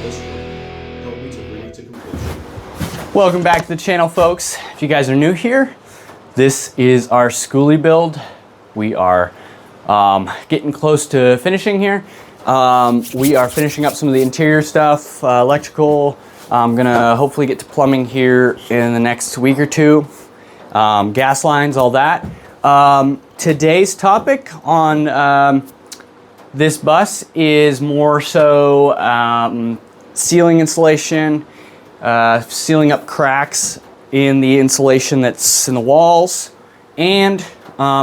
this work. Help me to bring it to completion. Welcome back to the channel, folks. If you guys are new here, this is our Skoolie build. We are getting close to finishing here. We are finishing up some of the interior stuff, electrical. I'm gonna hopefully get to plumbing here in the next week or two. Gas lines, all that. Today's topic on this bus is more so ceiling insulation, sealing up cracks in the insulation that's in the walls, and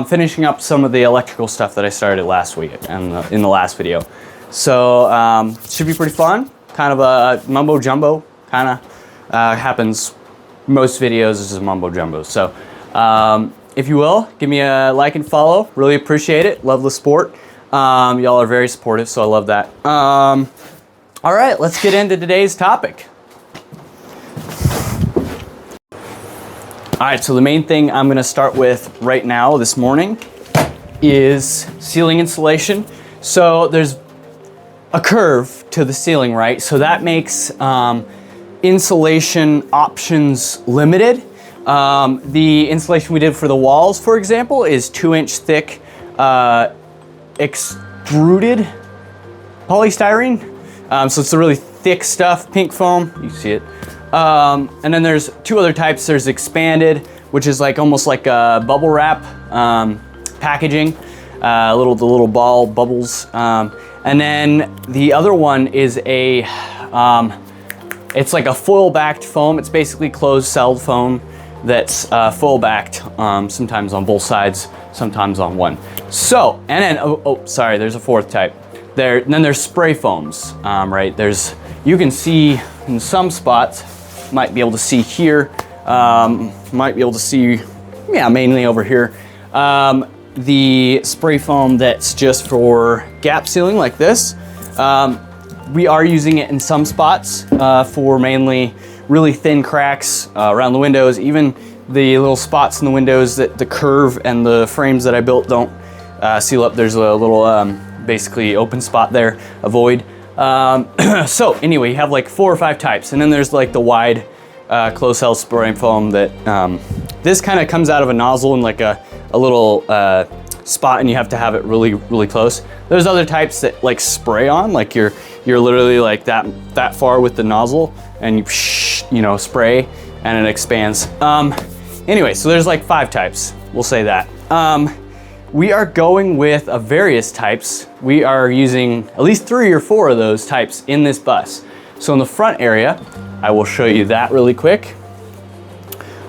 finishing up some of the electrical stuff that I started last week and in the last video. So should be pretty fun. Kind of a mumbo jumbo. Kind of happens most videos is just mumbo jumbo. So if you will, give me a like and follow. Really appreciate it. Love the support. Y'all are very supportive, so I love that. All right, let's get into today's topic. All right, so the main thing I'm gonna start with right now this morning is ceiling insulation. So there's a curve to the ceiling, right? So that makes insulation options limited. The insulation we did for the walls, for example, is 2-inch thick extruded polystyrene. So it's a really thick stuff, pink foam, you see it. And then there's two other types. There's expanded, which is like almost like a bubble wrap packaging, the little ball bubbles. And then the other one is a, it's like a foil-backed foam. It's basically closed-celled foam that's foil-backed, sometimes on both sides, sometimes on one. So, and then, sorry, there's a fourth type. Then there's spray foams, right? You can see in some spots, might be able to see here, might be able to see, yeah, mainly over here, the spray foam that's just for gap sealing like this. We are using it in some spots for mainly really thin cracks around the windows, even the little spots in the windows that the curve and the frames that I built don't seal up. There's a little basically open spot there, a void. So anyway, you have like 4 or 5 types, and then there's like the wide closed cell spray foam that this kind of comes out of a nozzle in like a little spot, and you have to have it really close. There's other types that like spray on, like you're literally like that far with the nozzle, and you know, spray and it expands. Anyway, so there's like 5 types, we'll say that. We are going with various types. We are using at least 3 or 4 of those types in this bus. So in the front area, I will show you that really quick.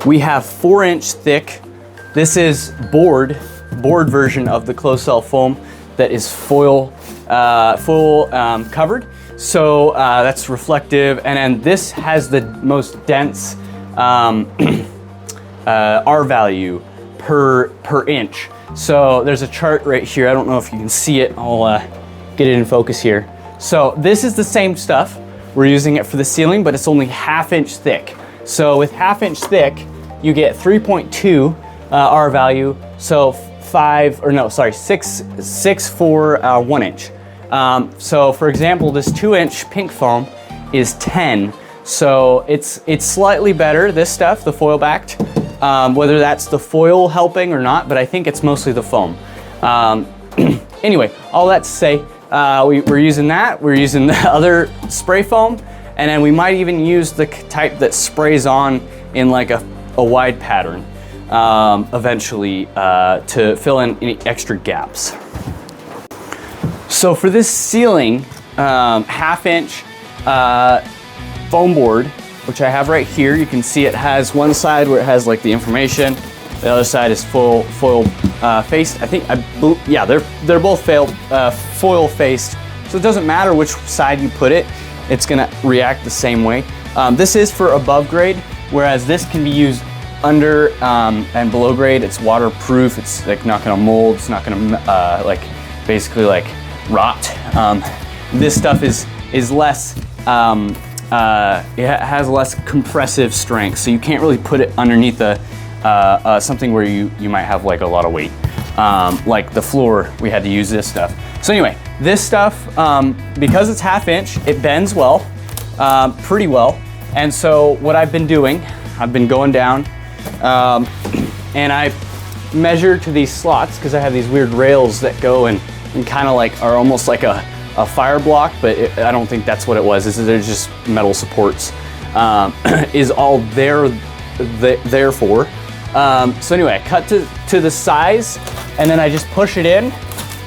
We have 4-inch thick. This is board version of the closed cell foam that is foil covered. So that's reflective, and then this has the most dense R value per inch. So there's a chart right here. I don't know if you can see it. I'll get it in focus here. So this is the same stuff. We're using it for the ceiling, but it's only 1/2 inch thick. So with 1/2 inch thick, you get 3.2 R value. So 6 for 1 inch. So for example, this 2-inch pink foam is 10. So it's slightly better, this stuff, the foil backed. Whether that's the foil helping or not, but I think it's mostly the foam. Anyway, all that to say, we're using that. We're using the other spray foam, and then we might even use the type that sprays on in like a wide pattern eventually to fill in any extra gaps. So for this ceiling, 1/2 inch foam board, which I have right here, you can see it has one side where it has like the information. The other side is foil faced. Yeah, they're both foil faced. So it doesn't matter which side you put it, it's gonna react the same way. This is for above grade, whereas this can be used under and below grade. It's waterproof. It's like not gonna mold. It's not gonna like basically like rot. This stuff is less. It has less compressive strength, so you can't really put it underneath something where you might have like a lot of weight. Like the floor, we had to use this stuff. So anyway, this stuff, because it's 1/2 inch, it bends well. pretty well. And so what I've been doing, I've been going down and I measure to these slots because I have these weird rails that go and kind of like are almost like a fire block, but I don't think that's what it was. They're just metal supports. Is all there for. So anyway, I cut to the size and then I just push it in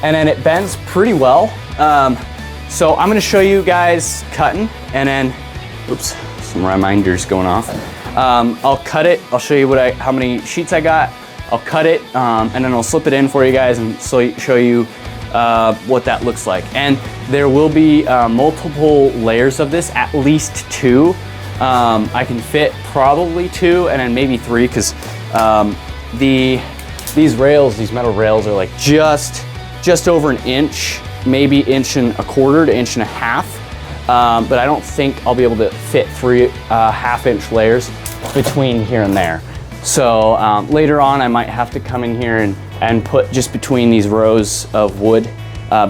and then it bends pretty well. So I'm gonna show you guys cutting and then, oops, some reminders going off. I'll cut it, I'll show you how many sheets I got. I'll cut it and then I'll slip it in for you guys and show you what that looks like. And there will be multiple layers of this, at least 2. I can fit probably 2 and then maybe 3 because these metal rails are like just over an inch, maybe 1.25 to 1.5 inches. But I don't think I'll be able to fit 3 half-inch layers between here and there. So later on I might have to come in here and put just between these rows of wood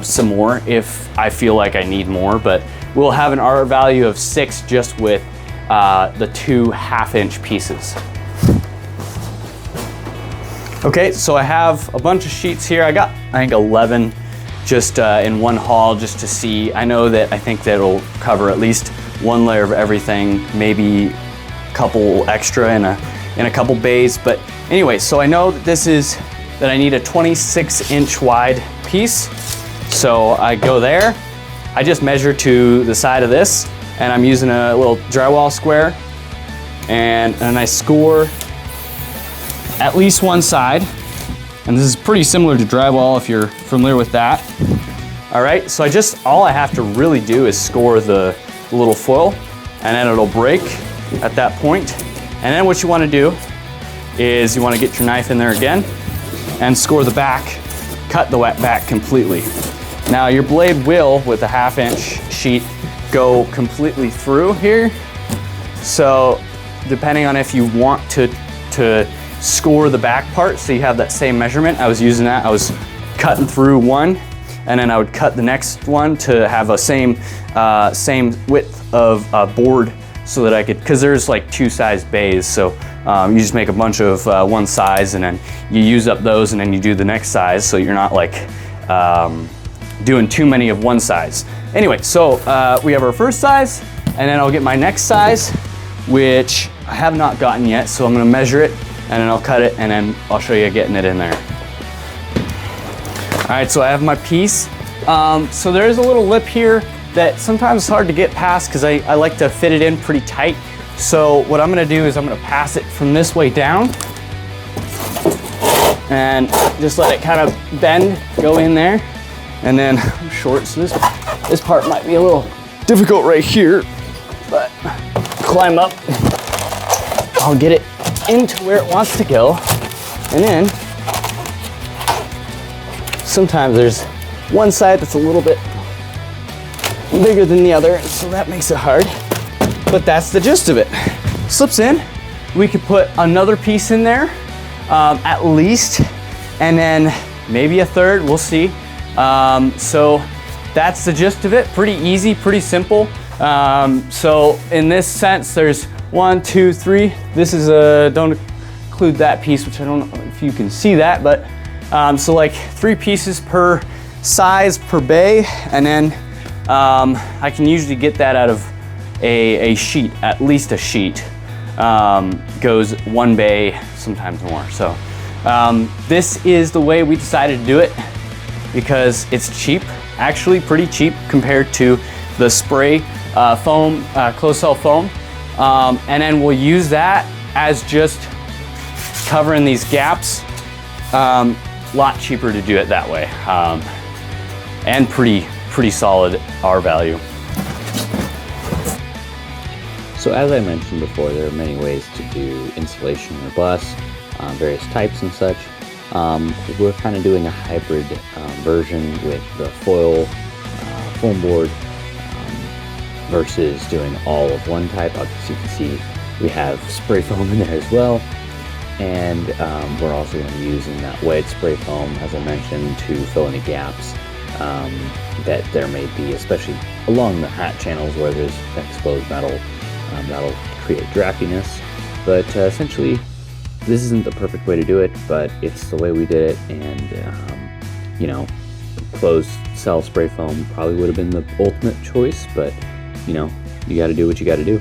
some more if I feel like I need more, but we'll have an R value of 6 just with the 2 half-inch pieces. Okay, so I have a bunch of sheets here. I got, I think, 11 just in one haul just to see. I think that it'll cover at least 1 layer of everything, maybe a couple extra in a couple bays. But anyway, so I know that I need a 26-inch wide piece. So I go there, I just measure to the side of this, and I'm using a little drywall square, and I score at least one side. And this is pretty similar to drywall if you're familiar with that. All right, so all I have to really do is score the little foil, and then it'll break at that point. And then what you wanna do is you wanna get your knife in there again and score the back, cut the back completely. Now your blade will, with a half-inch sheet, go completely through here. So depending on if you want to score the back part so you have that same measurement, I was using that. I was cutting through one and then I would cut the next one to have a same width of board so that I could, because there's like 2 size bays, so you just make a bunch of one size and then you use up those and then you do the next size so you're not like doing too many of one size. Anyway, so we have our first size and then I'll get my next size, which I have not gotten yet, so I'm gonna measure it and then I'll cut it and then I'll show you getting it in there. All right, so I have my piece. So there is a little lip here that sometimes it's hard to get past because I like to fit it in pretty tight. So what I'm gonna do is I'm gonna pass it from this way down and just let it kind of bend, go in there. And then I'm short, so this part might be a little difficult right here, but climb up, I'll get it into where it wants to go. And then sometimes there's one side that's a little bit bigger than the other, so that makes it hard. But that's the gist of it. Slips in. We could put another piece in there, at least, and then maybe a third, we'll see. So that's the gist of it. Pretty easy, pretty simple. So in this sense, there's 1, 2, 3. This is don't include that piece, which I don't know if you can see that, but so like 3 pieces per size per bay, and then I can usually get that out of a sheet, at least a sheet. Goes 1 bay, sometimes more. So this is the way we decided to do it because it's cheap, actually pretty cheap compared to the spray foam, closed cell foam. And then we'll use that as just covering these gaps. Lot cheaper to do it that way, and pretty solid R value. So as I mentioned before, there are many ways to do insulation or bus, various types and such. We're kind of doing a hybrid version with the foil foam board versus doing all of one type. As you can see, we have spray foam in there as well. And we're also going to be using that wet spray foam, as I mentioned, to fill any gaps that there may be, especially along the hat channels where there's exposed metal. That'll create draftiness, but essentially this isn't the perfect way to do it, but it's the way we did it. And you know, closed cell spray foam probably would have been the ultimate choice, but you know, you got to do what you got to do.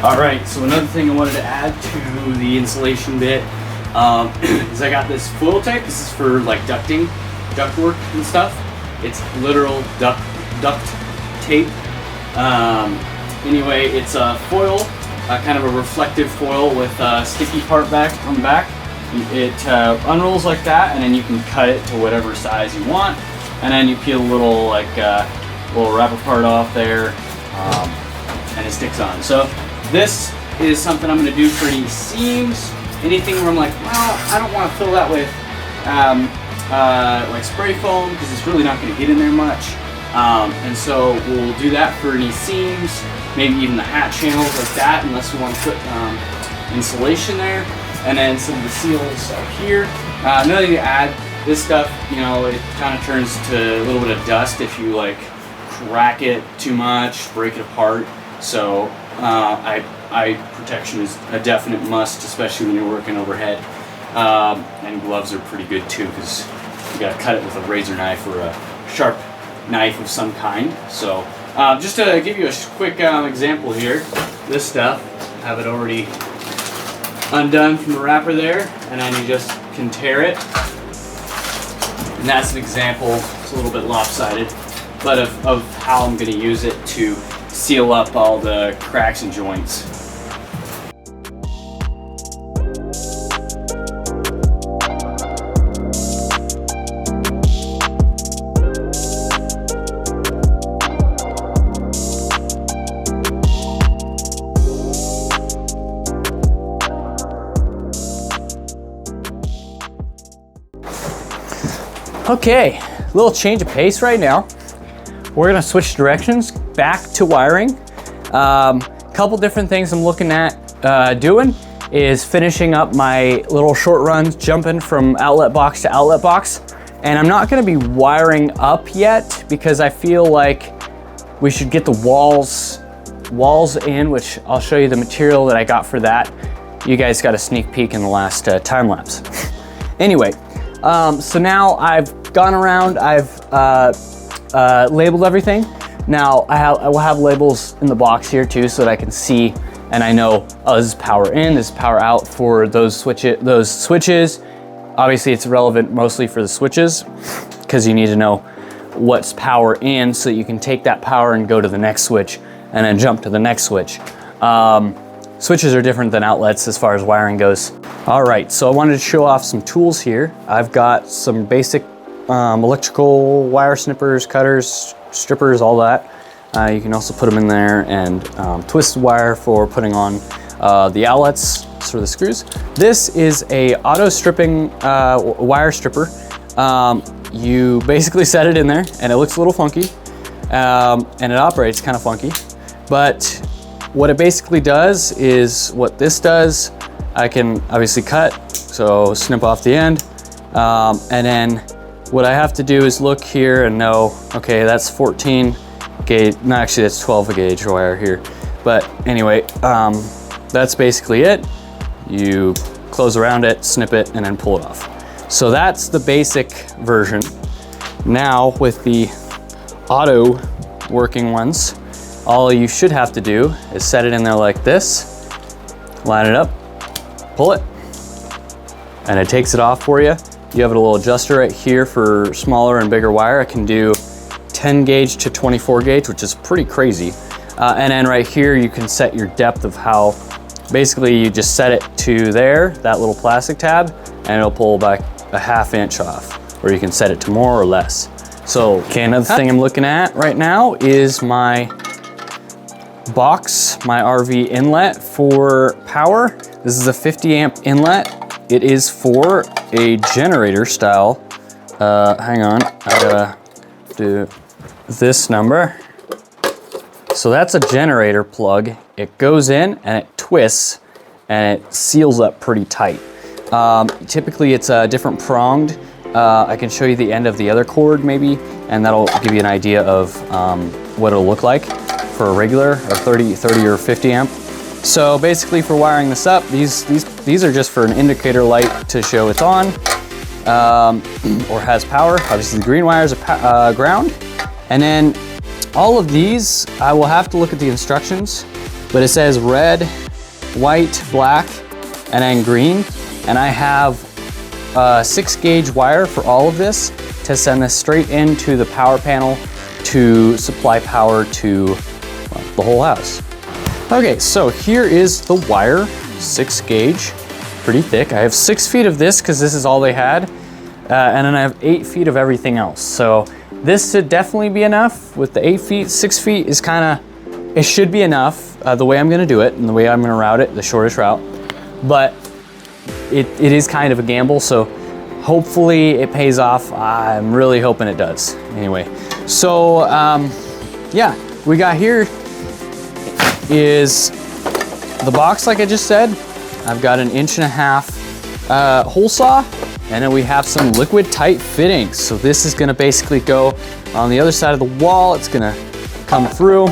All right, so another thing I wanted to add to the insulation bit is I got this foil tape. This is for like ductwork and stuff. It's literal duct tape. Anyway, it's a foil, kind of a reflective foil with a sticky part back on the back. It unrolls like that, and then you can cut it to whatever size you want, and then you peel a little little wrapper part off there, and it sticks on. So this is something I'm going to do for any seams, anything where I'm like, well, I don't want to fill that with like spray foam because it's really not going to get in there much. And so we'll do that for any seams, maybe even the hat channels like that, unless we want to put insulation there. And then some of the seals up here. Another thing to add, this stuff, you know, it kind of turns to a little bit of dust if you like crack it too much, break it apart. So eye protection is a definite must, especially when you're working overhead. And gloves are pretty good too, because you gotta cut it with a razor knife or a sharp knife of some kind. So just to give you a quick example here, this stuff, have it already undone from the wrapper there, and then you just can tear it. And that's an example, it's a little bit lopsided, but of how I'm gonna use it to seal up all the cracks and joints. Okay, little change of pace right now. We're gonna switch directions back to wiring. Couple different things I'm looking at doing is finishing up my little short runs, jumping from outlet box to outlet box. And I'm not gonna be wiring up yet because I feel like we should get the walls in, which I'll show you the material that I got for that. You guys got a sneak peek in the last time lapse. Anyway, so now I've gone around, I've labeled everything. Now I will have labels in the box here too, so that I can see and I know, oh, this is power in, this is power out for those switches. Obviously it's relevant mostly for the switches because you need to know what's power in so you can take that power and go to the next switch and then jump to the next switch. Switches are different than outlets as far as wiring goes. All right, so I wanted to show off some tools here. I've got some basic electrical wire snippers, cutters, strippers, all that. You can also put them in there, and twist wire for putting on the outlets for the screws. This is a auto stripping wire stripper. You basically set it in there and it looks a little funky, and it operates kind of funky, but what it basically does is what this does. I can obviously cut, so snip off the end, and then what I have to do is look here and know, okay, that's 14 gauge, no, actually that's 12 gauge wire here. But anyway, that's basically it. You close around it, snip it, and then pull it off. So that's the basic version. Now with the auto working ones, all you should have to do is set it in there like this, line it up, pull it, and it takes it off for you. You have a little adjuster right here for smaller and bigger wire. I can do 10 gauge to 24 gauge, which is pretty crazy. And then right here, you can set your depth of how, basically you just set it to there, that little plastic tab, and it'll pull back a ½ inch off, or you can set it to more or less. So, okay, another thing I'm looking at right now is my box, my RV inlet for power. This is a 50 amp inlet. It is for a generator style. Hang on, I gotta do this number. So that's a generator plug. It goes in and it twists and it seals up pretty tight. Typically it's a different pronged I can show you the end of the other cord maybe, and that'll give you an idea of what it'll look like for a regular, or 30 or 50 amp. So basically for wiring this up, these are just for an indicator light to show it's on or has power. Obviously the green wires are ground. And then all of these, I will have to look at the instructions, but it says red, white, black, and then green. And I have a 6-gauge wire for all of this to send this straight into the power panel to supply power to the whole house. Okay, so here is the wire, 6-gauge, pretty thick. I have 6 feet of this because this is all they had, and then I have 8 feet of everything else. So this should definitely be enough. With the 8 feet, 6 feet is it should be enough the way I'm gonna do it and the way I'm gonna route it, the shortest route. But it is kind of a gamble, so hopefully it pays off. I'm really hoping it does. Anyway, so yeah, we got here is the box, like I just said. I've got an 1.5 hole saw, and then we have some liquid tight fittings. So this is gonna basically go on the other side of the wall. It's gonna come through,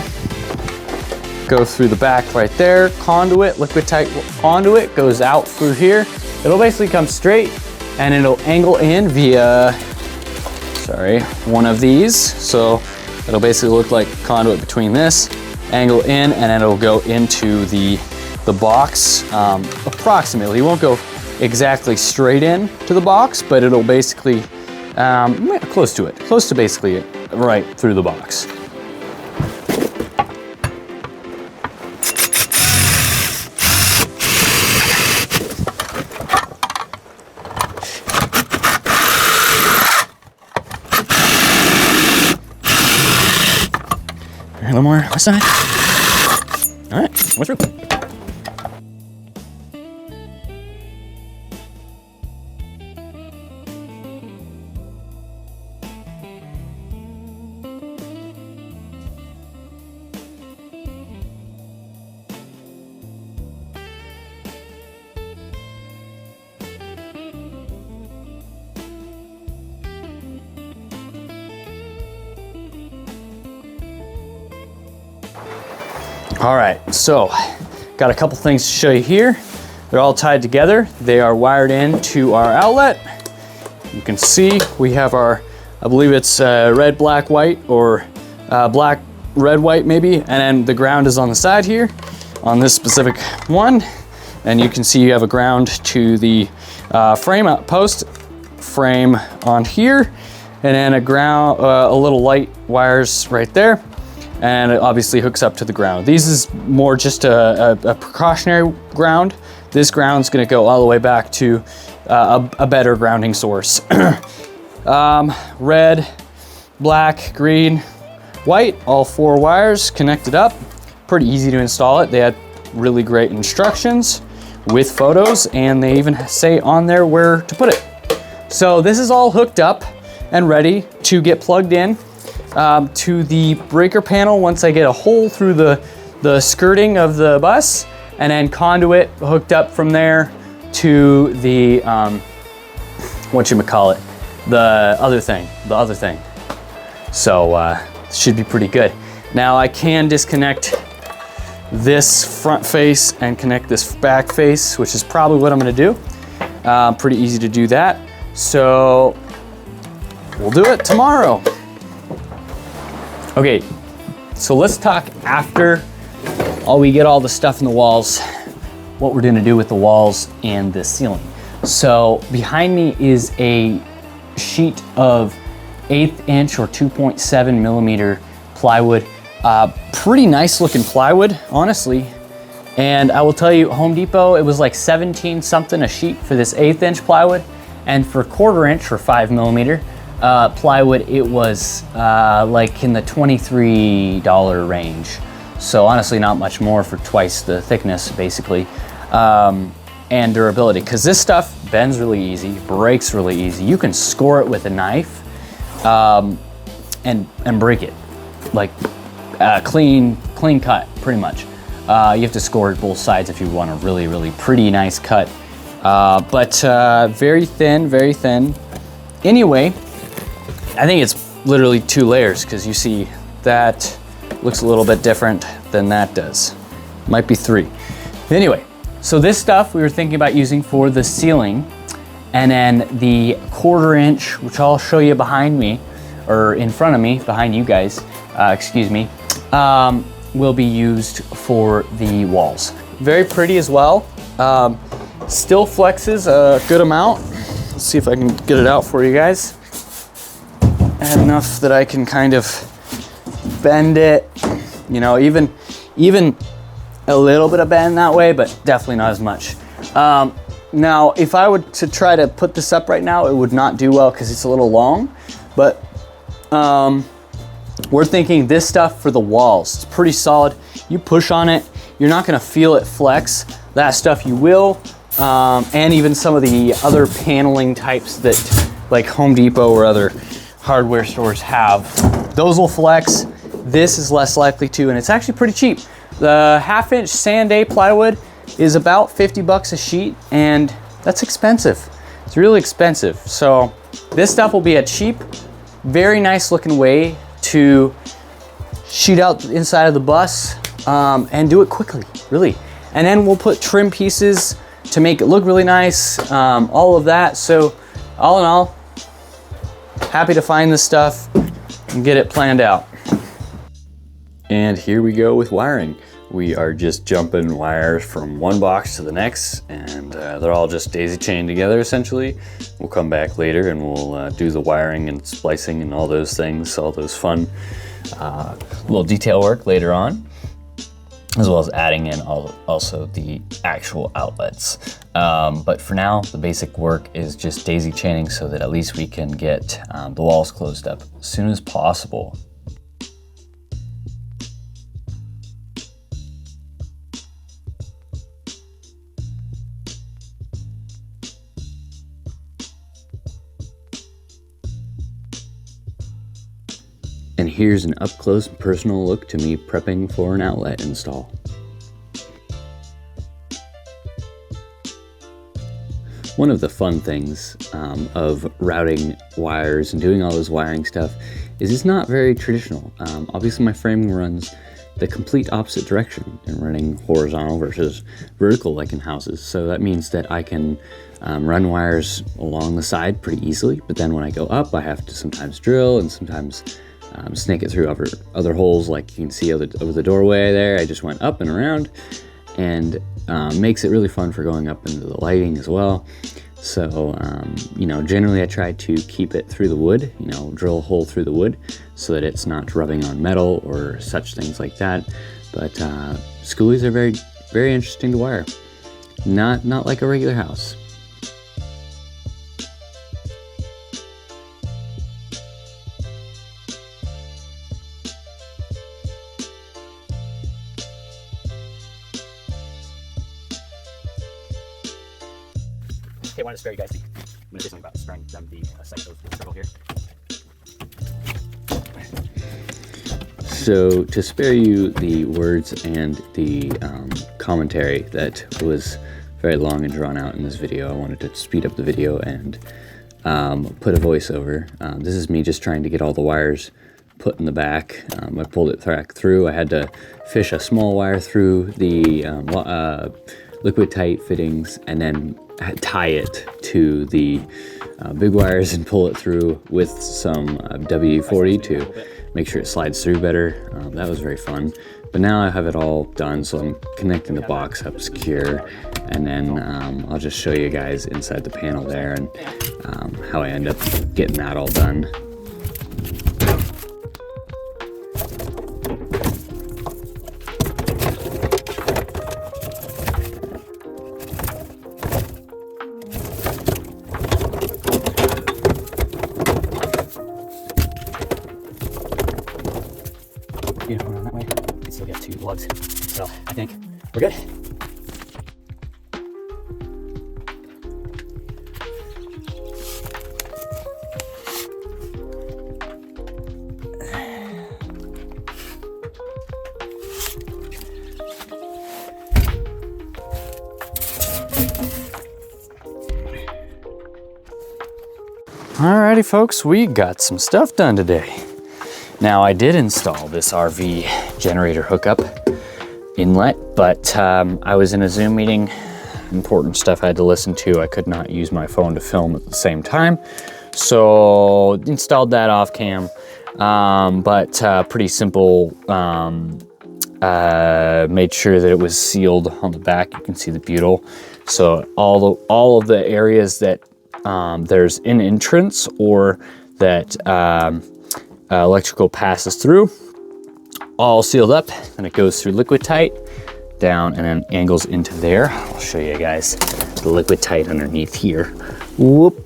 go through the back right there, conduit, liquid tight conduit goes out through here. It'll basically come straight and it'll angle in via, one of these. So it'll basically look like conduit between this, angle in, and then it'll go into the box approximately. It won't go exactly straight in to the box, but it'll basically, close to basically right through the box. A little more on this side. All right, we're through. All right, so got a couple things to show you here. They're all tied together. They are wired into our outlet. You can see we have our, I believe it's red, black, white, or black, red, white maybe, and then the ground is on the side here on this specific one. And you can see you have a ground to the frame post frame on here, and then a ground, a little light wires right there. And it obviously hooks up to the ground. These is more just a precautionary ground. This ground's gonna go all the way back to a better grounding source. Red, black, green, white, all 4 wires connected up. Pretty easy to install it. They had really great instructions with photos, and they even say on there where to put it. So this is all hooked up and ready to get plugged in to the breaker panel once I get a hole through the skirting of the bus, and then conduit hooked up from there to the, the other thing. So should be pretty good. Now I can disconnect this front face and connect this back face, which is probably what I'm gonna do. Pretty easy to do that. So we'll do it tomorrow. Okay, so let's talk after we get all the stuff in the walls, what we're gonna do with the walls and the ceiling. So behind me is a sheet of 1/8 inch or 2.7 millimeter plywood. Pretty nice looking plywood, honestly. And I will tell you, Home Depot, it was like 17 something a sheet for this 1/8 inch plywood. And for 1/4 inch or 5 millimeter plywood, it was like in the $23 range. So honestly, not much more for twice the thickness, basically. And durability, because this stuff bends really easy, breaks really easy. You can score it with a knife and break it, like clean cut, pretty much. You have to score both sides if you want a really pretty nice cut. But very thin, Anyway, I think it's literally 2 layers because you see that looks a little bit different than that does. Might be 3. Anyway, so this stuff we were thinking about using for the ceiling, and then the 1/4 inch, which I'll show you behind me, or in front of me, behind you guys, excuse me, will be used for the walls. Very pretty as well. Still flexes a good amount. Let's see if I can get it out for you guys. And enough that I can kind of bend it, you know, even a little bit of bend that way, but definitely not as much. Now, if I were to try to put this up right now, it would not do well because it's a little long, but we're thinking this stuff for the walls. It's pretty solid. You push on it, you're not gonna feel it flex. That stuff you will, and even some of the other paneling types that like Home Depot or other hardware stores have, those will flex. This is less likely to, and it's actually pretty cheap. The 1/2 inch sand A plywood is about 50 bucks a sheet, and that's expensive. It's really expensive. So this stuff will be a cheap, very nice looking way to sheet out the inside of the bus and do it quickly, really. And then we'll put trim pieces to make it look really nice, all of that. So all in all, happy to find this stuff and get it planned out. And here we go with wiring. We are just jumping wires from one box to the next, and they're all just daisy chained together essentially. We'll come back later and we'll do the wiring and splicing and all those things, all those fun little detail work later on, as well as adding in also the actual outlets. But for now, the basic work is just daisy chaining so that at least we can get the walls closed up as soon as possible. And here's an up close and personal look to me prepping for an outlet install. One of the fun things of routing wires and doing all this wiring stuff is it's not very traditional. Obviously my framing runs the complete opposite direction in running horizontal versus vertical like in houses. So that means that I can run wires along the side pretty easily, but then when I go up I have to sometimes drill and sometimes snake it through other holes like you can see over the doorway there. I just went up and around, and makes it really fun for going up into the lighting as well. So, you know, generally I try to keep it through the wood, you know, drill a hole through the wood so that it's not rubbing on metal or such things like that. But Skoolies are very, very interesting to wire. Not like a regular house. Okay, I want to spare you guys. I'm going to say something about sparing them the sight of the circle here. So, to spare you the words and the commentary that was very long and drawn out in this video, I wanted to speed up the video and put a voiceover. This is me just trying to get all the wires put in the back. I pulled it back through. I had to fish a small wire through the liquid tight fittings and then tie it to the big wires and pull it through with some WD-40 to make sure it slides through better. That was very fun. But now I have it all done, so I'm connecting the box up secure, and then I'll just show you guys inside the panel there and how I end up getting that all done. You know, around that way, you can still get 2 lugs. So I think we're good. Alrighty folks, we got some stuff done today. Now I did install this RV generator hookup inlet, but I was in a Zoom meeting, important stuff I had to listen to. I could not use my phone to film at the same time. So installed that off cam, but pretty simple. Made sure that it was sealed on the back. You can see the butyl. So all of the areas that there's an entrance or that electrical passes through, all sealed up, and it goes through liquid tight down and then angles into there. I'll show you guys the liquid tight underneath here. Whoop.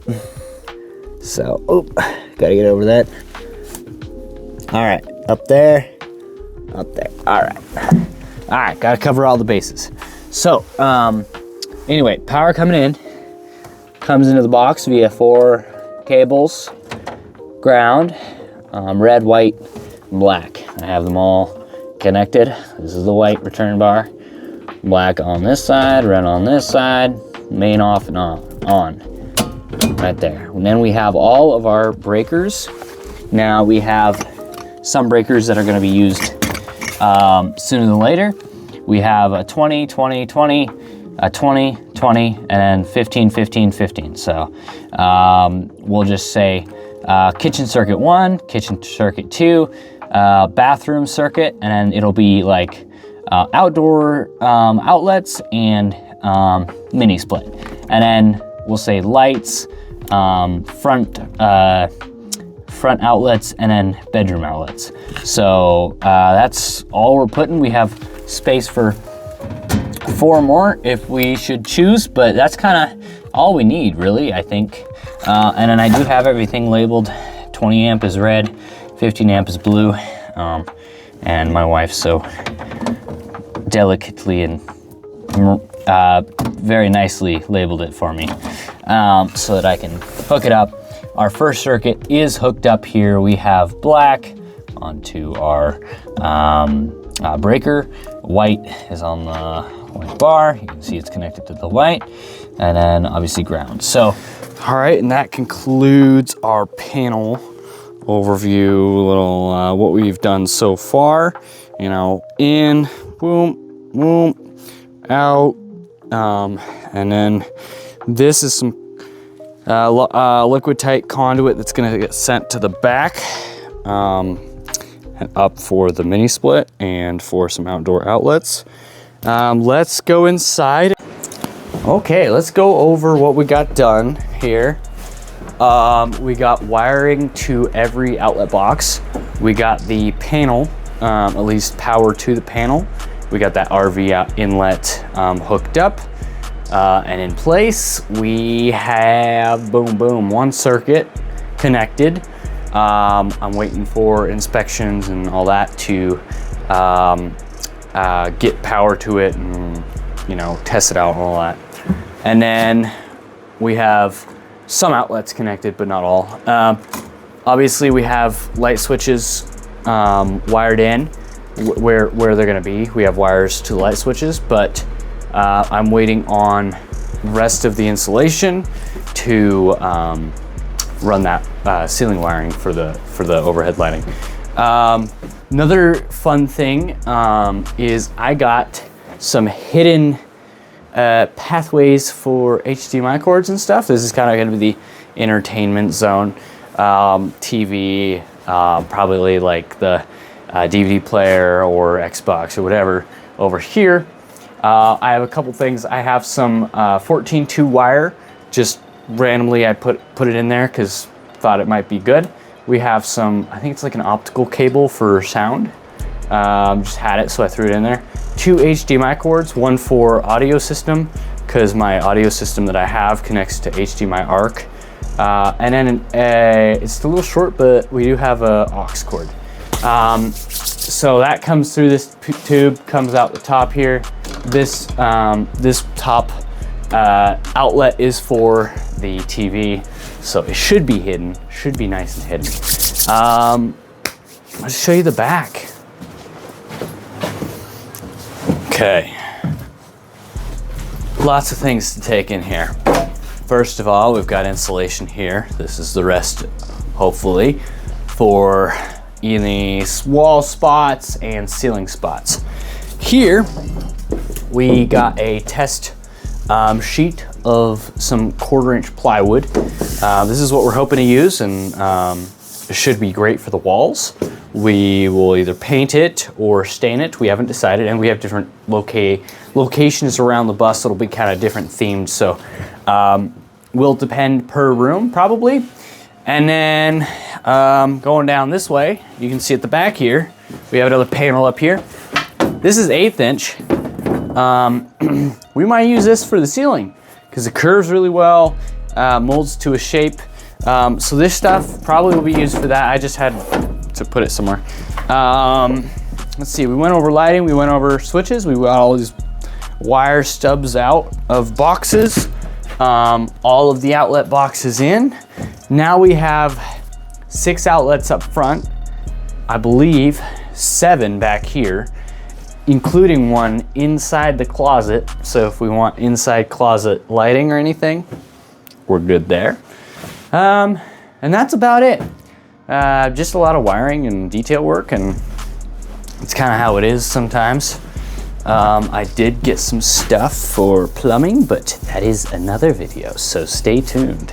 So, oh, gotta get over that. All right, up there. All right, gotta cover all the bases. So, anyway, power coming in, comes into the box via 4 cables, ground, red, white, and black. I have them all connected. This is the white return bar, black on this side, red on this side, main off and on, right there. And then we have all of our breakers. Now we have some breakers that are gonna be used sooner than later. We have a 20, 20, 20, a 20, 20, and then 15, 15, 15. So we'll just say kitchen circuit 1, kitchen circuit 2, bathroom circuit, and then it'll be like outdoor outlets and mini split. And then we'll say lights, front outlets, and then bedroom outlets. So that's all we're putting. We have space for 4 more if we should choose, but that's kind of all we need, really, I think. And then I do have everything labeled. 20 amp is red, 15 amp is blue, and my wife so delicately and very nicely labeled it for me, so that I can hook it up. Our first circuit is hooked up here. We have black onto our breaker. White is on the white bar. You can see it's connected to the white, and then obviously ground. So, all right, and that concludes our panel overview, little what we've done so far. You know, in, boom, boom, out, and then this is some liquid tight conduit that's gonna get sent to the back and up for the mini split and for some outdoor outlets. Let's go inside. Okay, let's go over what we got done here. We got wiring to every outlet box. We got the panel, at least power to the panel. We got that RV inlet hooked up and in place. We have, boom, boom, 1 circuit connected. I'm waiting for inspections and all that to get power to it and, you know, test it out and all that. And then we have some outlets connected, but not all. Obviously we have light switches wired in where they're gonna be. We have wires to the light switches, but I'm waiting on the rest of the insulation to run that ceiling wiring for the overhead lighting. Another fun thing is I got some hidden pathways for HDMI cords and stuff. This is kind of going to be the entertainment zone. TV, probably like the DVD player or Xbox or whatever over here. I have a couple things. I have some 14-2 wire, just randomly I put it in there because thought it might be good. We have some, I think it's like an optical cable for sound. Just had it, so I threw it in there. 2 HDMI cords, one for audio system, because my audio system that I have connects to HDMI ARC. And then it's a little short, but we do have a aux cord. So that comes through this tube, comes out the top here. This top outlet is for the TV, so it should be hidden, should be nice and hidden. Let's show you the back. Okay, lots of things to take in here. First of all, we've got insulation here. This is the rest, hopefully, for any wall spots and ceiling spots. Here, we got a test sheet of some 1/4-inch plywood. This is what we're hoping to use, and it should be great for the walls. We will either paint it or stain it. We haven't decided, and we have different locations around the bus that'll be kind of different themed, so will depend per room probably. And then going down this way, you can see at the back here, we have another panel up here. This is 1/8 inch. We might use this for the ceiling because it curves really well, molds to a shape. So this stuff probably will be used for that. I just had to put it somewhere. Let's see, we went over lighting, we went over switches, we got all these wire stubs out of boxes, all of the outlet boxes in. Now we have 6 outlets up front, I believe 7 back here, including one inside the closet. So if we want inside closet lighting or anything, we're good there. And that's about it. Just a lot of wiring and detail work, and it's kind of how it is sometimes. I did get some stuff for plumbing, but that is another video, so stay tuned.